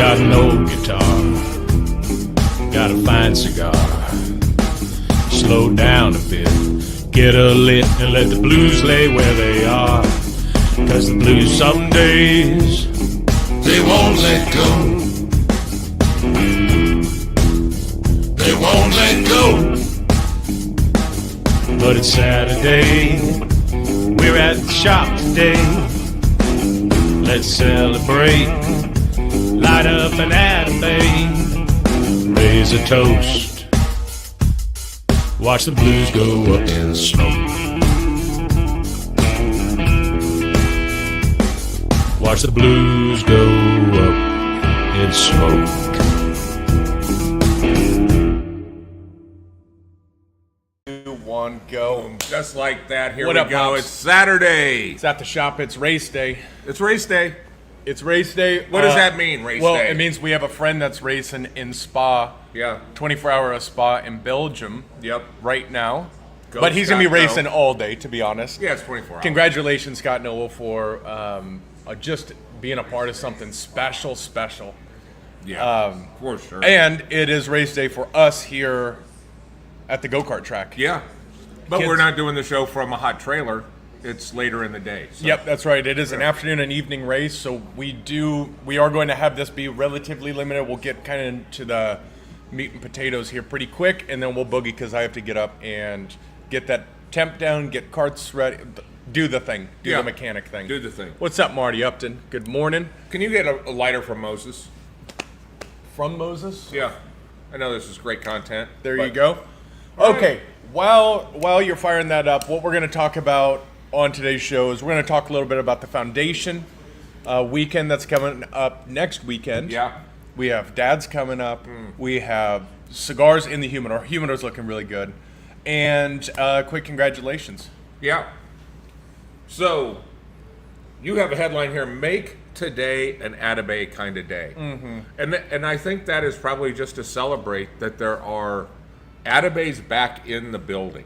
got an old guitar, got a fine cigar. Slow down a bit, get a lit, and let the blues lay where they are. 'Cause the blues some days, they won't let go. They won't let go. But it's Saturday, we're at the shop today. Let's celebrate, light up an Raceday, raise a toast, watch the blues go up in smoke. Watch the blues go up in smoke. One, go. Just like that. Here What we up, go. Pops? It's Saturday. It's at the shop. It's race day. It's race day. It's race day. What does that mean, race well, day? it means we have a friend that's racing in Spa. Yeah. 24-hour Spa in Belgium. Yep. Right now. Go, but he's going to be Scott, racing go. all day, to be honest. Yeah, it's 24 hours. Congratulations, Scott Noel, for just being a part of something special. Yeah, for sure. And it is race day for us here at the go-kart track. Yeah. But Kids. we're not doing the show from a hot trailer. It's later in the day. So. Yep, that's right. It is an afternoon and evening race, so we are going to have this be relatively limited. We'll get kind of into the meat and potatoes here pretty quick, and then we'll boogie because I have to get up and get that temp down, get carts ready, do the thing, Yeah. the mechanic thing. Do the thing. What's up, Marty Upton? Good morning. Can you get a lighter from Moses? From Moses? Yeah. I know this is great content. There but- you go. All right. Okay, while you're firing that up, what we're going to talk about on today's show is we're going to talk a little bit about the foundation weekend that's coming up next weekend. Yeah. We have dads coming up. We have cigars in the humidor. Humidor's looking really good. And quick congratulations. Yeah. So, you have a headline here, make today an Atabay kind of day. Mm-hmm. And I think that is probably just to celebrate that there are Atabays back in the building.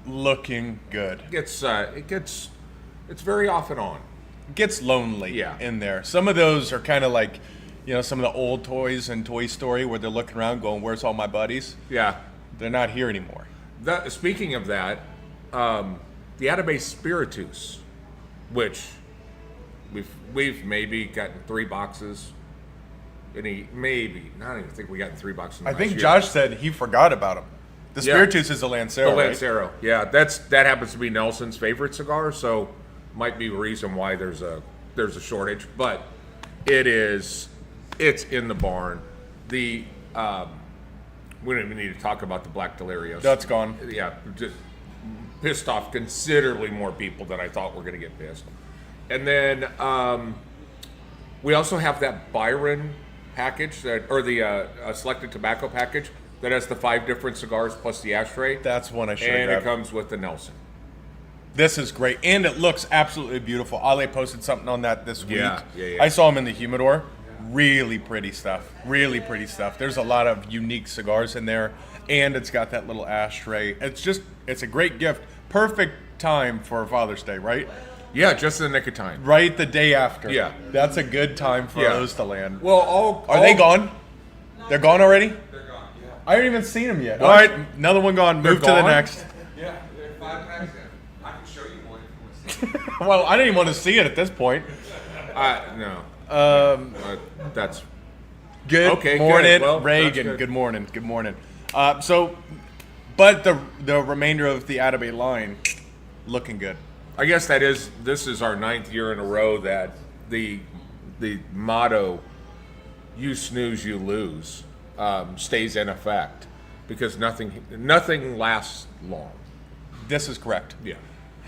Looking good. It's very off and on. Gets lonely Yeah. in there. Some of those are kind of like, some of the old toys in Toy Story where they're looking around going, where's all my buddies? Yeah. They're not here anymore. Speaking of that, the Atabay Spiritus, which we've maybe gotten 3 boxes. I don't even think we got 3 boxes. I think Josh said he forgot about them. The Yeah. Spiritus is a Lancero, The right? Lancero, yeah, that happens to be Nelson's favorite cigar, so might be a reason why there's a shortage. But it's in the barn. We don't even need to talk about the Black Delirios. That's gone. Yeah, just pissed off considerably more people than I thought were going to get pissed. And then we also have that Byron package or the selected tobacco package that has the 5 different cigars plus the ashtray. That's one I should have And it grabbed. comes with the Nelson. This is great, and it looks absolutely beautiful. Ale posted something on that this week. Yeah. I saw him in the humidor. Really pretty stuff. Really pretty stuff. There's a lot of unique cigars in there, and it's got that little ashtray. It's a great gift. Perfect time for Father's Day, right? Yeah, just in the nick of time. Right the day after. Yeah. That's a good time for Yeah. those to land. Well, Are they gone? They're gone already? They're gone, yeah. I haven't even seen them yet. What? All right, another one gone. They're Move to the gone? next. Yeah, they're 5 packs in. I can show you one if you want to see it. Well, I didn't even want to see it at this point. No. That's Good Okay, morning, good. Well, Reagan. that's Good morning. Good morning. But the remainder of the Atabay line, looking good. I guess this is our 9th year in a row that the motto, you snooze, you lose, stays in effect because nothing lasts long. This is correct. Yeah.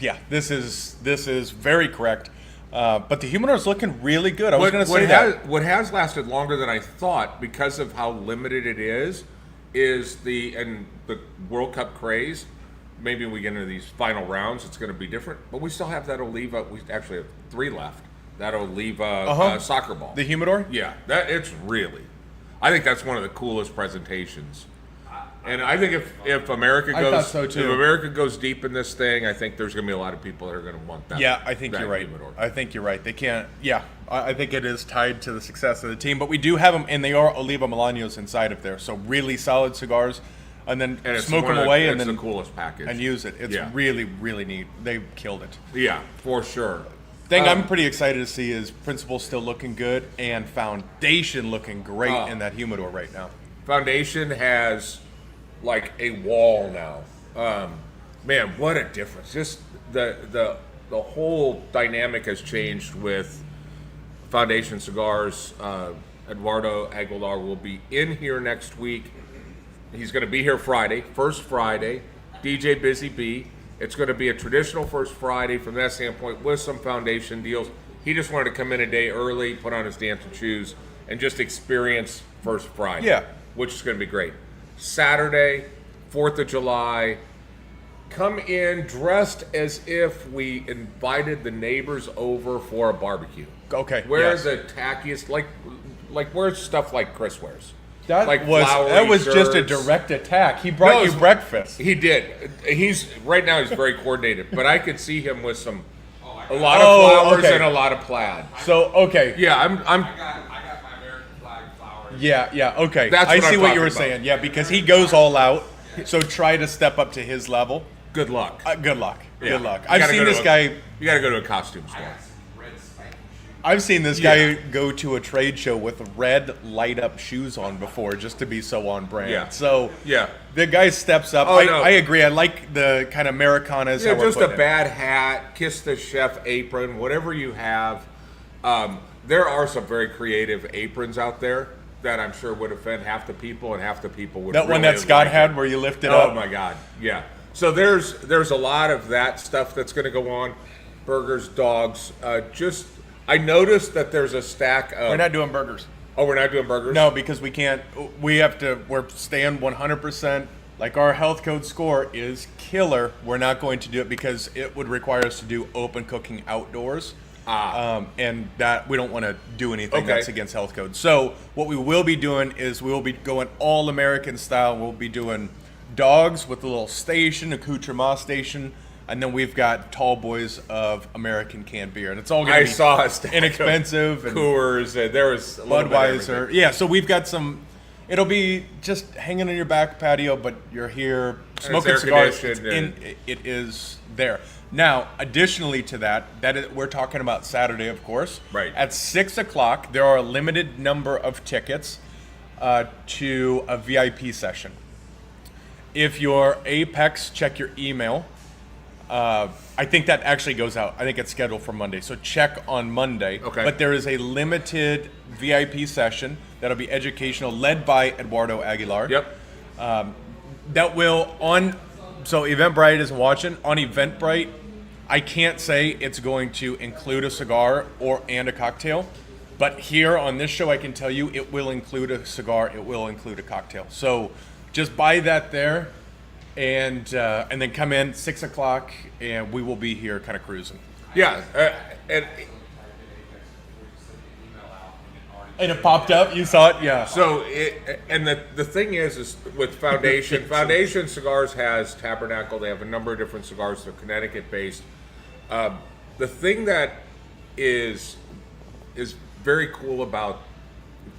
Yeah, this is very correct. But the humidor is looking really good. I was going to say that. What has lasted longer than I thought because of how limited it is the World Cup craze. Maybe we get into these final rounds, it's going to be different. But we still have that Oliva. We actually have 3 left. That Oliva soccer ball. The humidor? Yeah, I think that's one of the coolest presentations. And I think if America I goes, thought so, too. if America goes deep in this thing, I think there's going to be a lot of people that are going to want that. Yeah, I think that you're right. humidor. I think you're right. They can't. Yeah, I think it is tied to the success of the team. But we do have them, and they are Oliva Milanos inside of there. So really solid cigars, and then And it's smoke one them of the- away, and it's then the coolest package. and use it. It's Yeah. really, really neat. They've killed it. Yeah, for sure. Thing I'm pretty excited to see is Principal still looking good and Foundation looking great Oh. in that humidor right now. Foundation has like a wall now. Man, what a difference! Just the whole dynamic has changed with Foundation cigars. Eduardo Aguilar will be in here next week. He's going to be here Friday, first Friday. DJ Busy Bee. It's going to be a traditional first Friday from that standpoint with some Foundation deals. He just wanted to come in a day early, put on his dancing shoes, and just experience first Friday. Yeah. Which is going to be great. Saturday, 4th of July, come in dressed as if we invited the neighbors over for a barbecue. Okay. Wear yes. the tackiest, like wear stuff like Chris wears. That like was flowery just a shirts. direct attack. He brought you it's- breakfast. He did. He's right now. He's very coordinated, but I could see him with a lot of Oh, flowers okay. and a lot of plaid. So okay. Yeah, I'm. I got my American flag flowers. Yeah. Okay. That's I what see I'm what you talking were about. saying. Yeah, because he goes all out. So try to step up to his level. Good luck. Good luck. Yeah. Good luck. You I've gotta seen go to this a- guy. You got to go to a costume store. I got some red spiky shoes. I've seen this guy go to a trade show with red light up shoes on before, just to be so on brand. Yeah. So Yeah. the guy steps up. Oh, I no. agree. I like the kind of Americanas. Yeah, how we're just a putting it. bad hat, kiss the chef apron, whatever you have. There are some very creative aprons out there that I'm sure would offend half the people, and half the people would. That one really that Scott like had it. where you lift it Oh up. my God, yeah. So there's a lot of that stuff that's going to go on. Burgers, dogs. I noticed that there's a stack of. We're not doing burgers. Oh, we're not doing burgers. No, because we can't. We have to. We're staying 100%. Like our health code score is killer. We're not going to do it because it would require us to do open cooking outdoors. And that we don't want to do anything Okay. that's against health code. So what we will be doing is we will be going all American style. We'll be doing dogs with a little station, accoutrement station, and then we've got tall boys of American canned beer, and it's all going I to be saw a stack inexpensive of and Coors. There was a little bit of Budweiser. everything. Yeah, so we've got some. It'll be just hanging on your back patio, but you're here smoking air cigars. conditioned It is there. Now, additionally to that, we're talking about Saturday, of course. Right. At 6 o'clock, there are a limited number of tickets to a VIP session. If you're Apex, check your email. I think that actually goes out. I think it's scheduled for Monday. So check on Monday. Okay. But there is a limited VIP session that'll be educational, led by Eduardo Aguilar. Yep. That will so Eventbrite isn't watching. On Eventbrite, I can't say it's going to include a cigar and a cocktail. But here on this show, I can tell you it will include a cigar. It will include a cocktail. So just buy that there. And then come in 6 o'clock, and we will be here, kind of cruising. Yeah, and it popped up. You saw it, yeah. so the thing is with Foundation. Foundation Cigars has Tabernacle. They have a number of different cigars. They're Connecticut based. The thing that is very cool about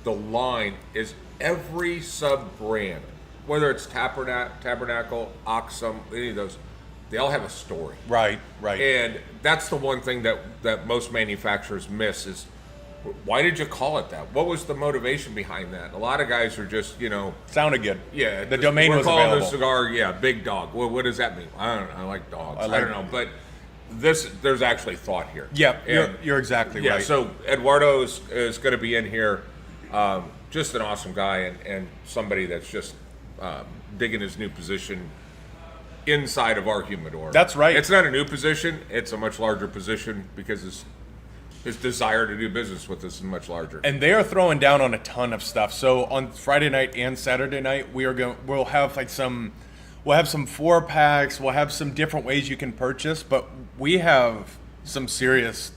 the line is every sub brand, whether it's Tabernacle, Oxum, any of those, they all have a story. Right. And that's the one thing that most manufacturers miss is, why did you call it that? What was the motivation behind that? A lot of guys are just, Sounded good. yeah. The domain we're was calling available. the cigar, yeah, Big Dog. Well, what does that mean? I don't know. I like dogs. I like- don't know. But there's actually thought here. Yeah, And- you're exactly yeah, right. so Eduardo is going to be in here. Just an awesome guy and somebody that's just digging his new position inside of our humidor. That's right. It's not a new position. It's a much larger position because his desire to do business with us is much larger. And they are throwing down on a ton of stuff. So on Friday night and Saturday night, we'll have some 4-packs. We'll have some different ways you can purchase, but we have some serious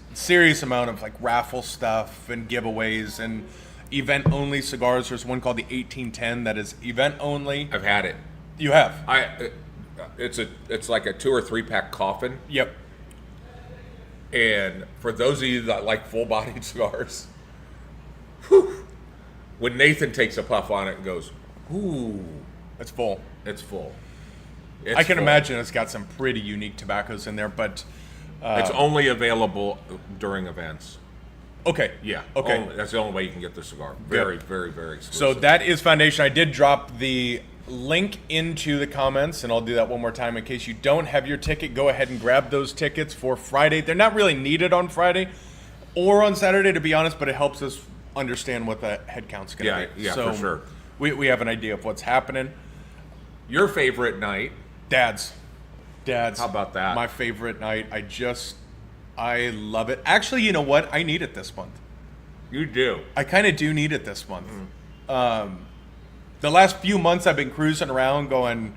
amount of like raffle stuff and giveaways and event only cigars. There's one called the 1810 that is event only. I've had it. You have. It's like a 2 or 3 pack coffin. Yep. And for those of you that like full-bodied cigars, whew, when Nathan takes a puff on it and goes, ooh, It's full. it's full. I can full. imagine it's got some pretty unique tobaccos in there, but It's only available during events. okay. Yeah. Okay. That's the only way you can get the cigar. Very, very, very So exclusive. that is Foundation. I did drop the link into the comments, and I'll do that one more time in case you don't have your ticket. Go ahead and grab those tickets for Friday. They're not really needed on Friday or on Saturday, to be honest, but it helps us understand what the head count's going to be. Yeah, So for sure. We have an idea of what's happening. Your favorite night. Dad's. How about that? My favorite night. I love it. Actually, you know what? I need it this month. You do. I kind of do need it this month. The last few months I've been cruising around going,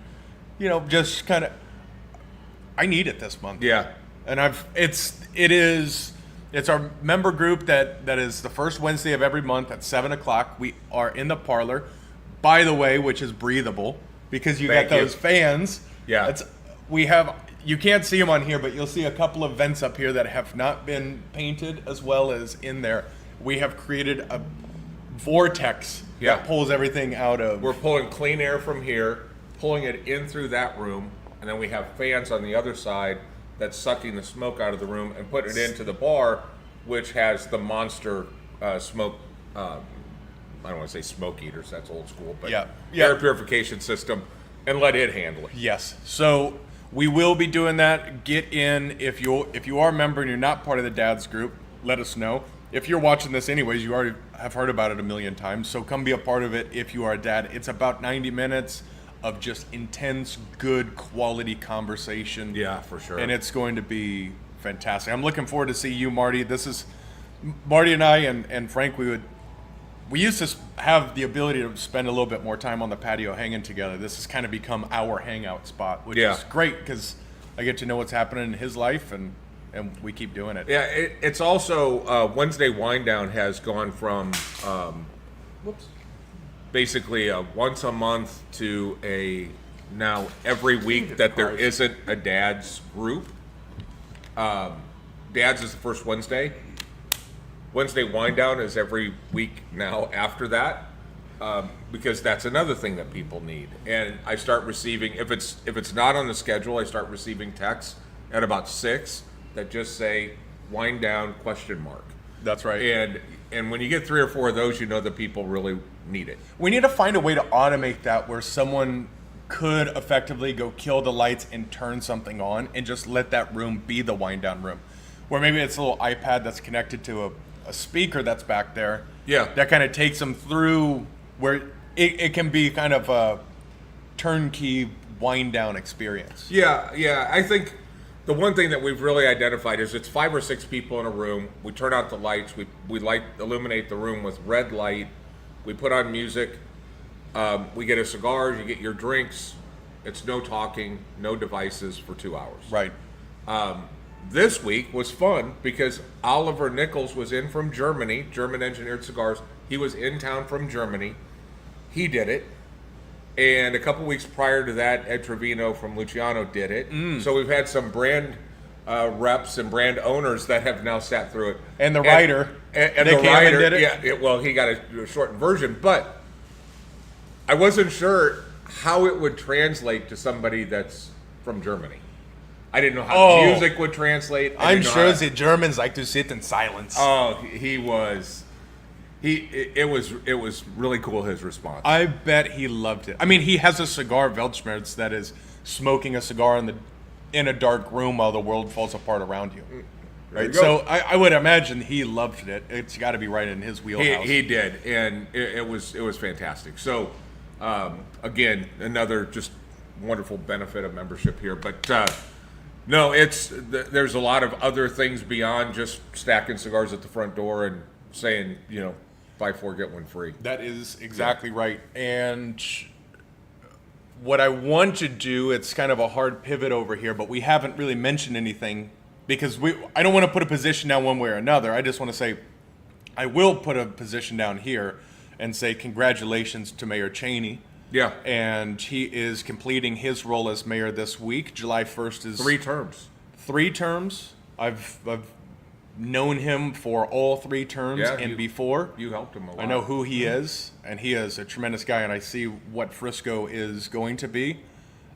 just kind of, I need it this month. Yeah. And it's our member group that is the first Wednesday of every month at 7:00. We are in the parlor, by the way, which is breathable because you Thank got you. those fans. Yeah. You can't see them on here, but you'll see a couple of vents up here that have not been painted as well as in there. We have created a vortex Yeah. that pulls everything out of. We're pulling clean air from here, pulling it in through that room, and then we have fans on the other side that's sucking the smoke out of the room and putting it into the bar, which has the monster smoke. I don't want to say smoke eaters, that's old school, but Yeah. air purification system, and let it handle it. Yes. So we will be doing that. Get in if you are a member and you're not part of the Dads group. Let us know. If you're watching this anyways, you already have heard about it a million times. So come be a part of it if you are a dad. It's about 90 minutes of just intense, good quality conversation. Yeah, for sure. And it's going to be fantastic. I'm looking forward to see you, Marty. This is Marty and I and Frank. We used to have the ability to spend a little bit more time on the patio hanging together. This has kind of become our hangout spot, which Yeah. is great because I get to know what's happening in his life, and we keep doing it. Yeah, it's also Wednesday Wine Down has gone from basically a once a month to a now every week that there isn't a dad's group. Dad's is the first Wednesday. Wednesday Wine Down is every week now after that, because that's another thing that people need. And I start receiving, if it's not on the schedule, I start receiving texts at about 6 that just say "Wine Down?" ? That's right. And when you get 3 or 4 of those, you know that people really need it. We need to find a way to automate that where someone could effectively go kill the lights and turn something on and just let that room be the wind down room. Where maybe it's a little iPad that's connected to a speaker that's back there. Yeah. That kind of takes them through where it can be kind of a turnkey wind down experience. Yeah. I think the one thing that we've really identified is it's 5 or 6 people in a room. We turn out the lights. We illuminate the room with red light. We put on music. We get a cigar. You get your drinks. It's no talking, no devices for 2 hours. Right. This week was fun because Oliver Nichols was in from Germany, German Engineered Cigars. He was in town from Germany. He did it. And a couple weeks prior to that, Ed Trevino from Luciano did it. So we've had some brand reps and brand owners that have now sat through it. And the writer. And Nick the writer, Hammond did it? well, he got a shortened version. But I wasn't sure how it would translate to somebody that's from Germany. I didn't know how the music would translate. I'm sure the Germans like to sit in silence. It was really cool, his response. I bet he loved it. I mean, he has a cigar, Weltschmerz, that is smoking a cigar in a dark room while the world falls apart around you. Right. you go. So I would imagine he loved it. It's got to be right in his wheelhouse. He did, and it was fantastic. So again, another just wonderful benefit of membership here. But no, there's a lot of other things beyond just stacking cigars at the front door and saying, buy 4 get 1 free. That is exactly right. And what I want to do, it's kind of a hard pivot over here, but we haven't really mentioned anything because I don't want to put a position down one way or another. I just want to say I will put a position down here and say congratulations to Mayor Cheney Yeah. And he is completing his role as mayor this week. July 1st is 3 terms. 3 terms. I've known him for all 3 terms Yeah, and you- before. You helped him a lot. I know who he is, and he is a tremendous guy, and I see what Frisco is going to be.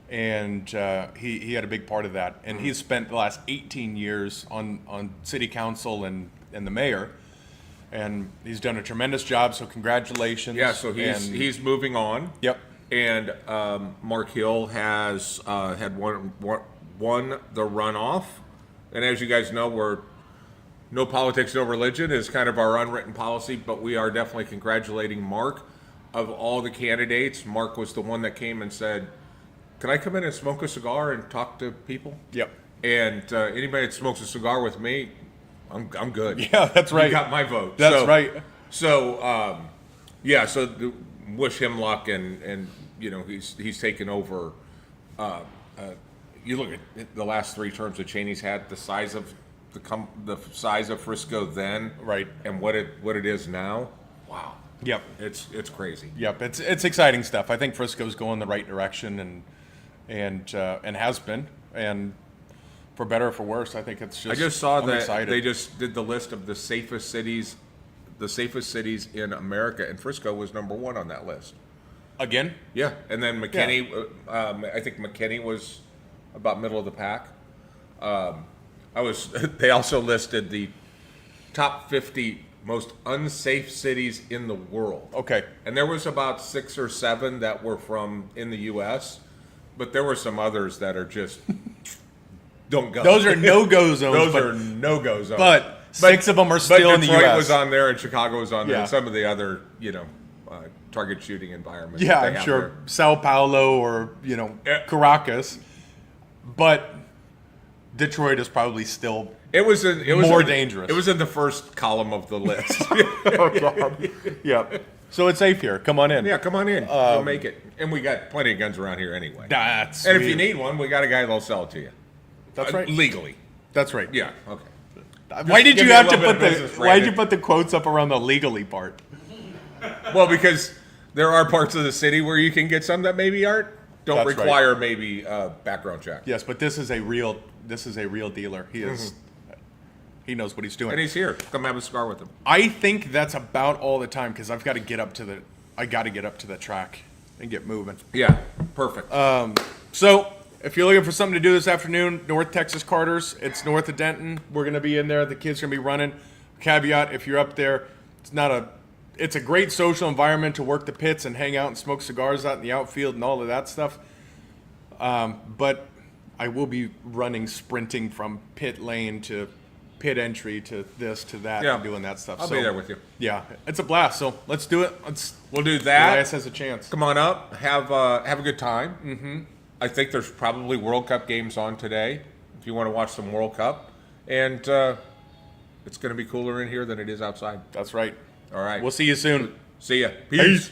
And he had a big part of that. And he's spent the last 18 years on city council and the mayor. And he's done a tremendous job, so congratulations. Yeah, so he's moving on. Yep. And Mark Hill has had won the runoff. And as you guys know, we're no politics, no religion is kind of our unwritten policy, but we are definitely congratulating Mark. Of all the candidates, Mark was the one that came and said, "Can I come in and smoke a cigar and talk to people?" Yep. And anybody that smokes a cigar with me, I'm good. Yeah, that's right. You got my vote. That's right. So, yeah. So wish him luck, and you know he's taken over. You look at the last 3 terms that Cheney's had, the size of the size of Frisco then, Right. and what it is now. Wow. Yep. It's crazy. Yep. It's exciting stuff. I think Frisco's going the right direction and has been. And for better or for worse, I think it's just. I just saw I'm that excited. they just did the list of the safest cities in America, and Frisco was number 1 on that list. Again. Yeah, and then McKinney, I think McKinney was about middle of the pack. They also listed the top 50 most unsafe cities in the world. Okay. And there was about 6 or 7 that were from in the U.S., but there were some others that are just don't go. Those are no-go zones. Those are no-go zones. But 6 of them are But still in the Detroit U.S. was on there, and Chicago was on there, Yeah. and some of the other, target shooting environments. Yeah, that they I'm have sure there. Sao Paulo or Yeah. Caracas, but Detroit is probably still. It was More dangerous. It was in the first column of the list. Yeah. So it's safe here. Come on in. Yeah, come on in. We'll make it. And we got plenty of guns around here anyway. That's. And if you sweet. need one, we got a guy that'll sell it to you. That's right. Legally. That's right. Yeah. Okay. Why did give you me a have to little put bit of the? business, Why did you Brandon. put the quotes up around the legally part? Well, because there are parts of the city where you can get some that maybe don't That's right. require maybe a background check. Yes, but this is a real dealer. He is. He knows what he's doing. And he's here. Come have a cigar with him. I think that's about all the time because I've got to get up to the. I got to get up to the track and get moving. Yeah. Perfect. So, if you're looking for something to do this afternoon, North Texas Carter's, it's north of Denton. We're going to be in there. The kids are going to be running. Caveat, if you're up there, it's a great social environment to work the pits and hang out and smoke cigars out in the outfield and all of that stuff. But I will be sprinting from pit lane to pit entry to this to that Yeah. and doing that stuff. I'll be there with you. Yeah, it's a blast. So let's do it. We'll do that. Elias has a chance. Come on up. Have a good time. Mm-hmm. I think there's probably World Cup games on today if you want to watch some World Cup. And it's going to be cooler in here than it is outside. That's right. All right. We'll see you soon. See ya. Peace.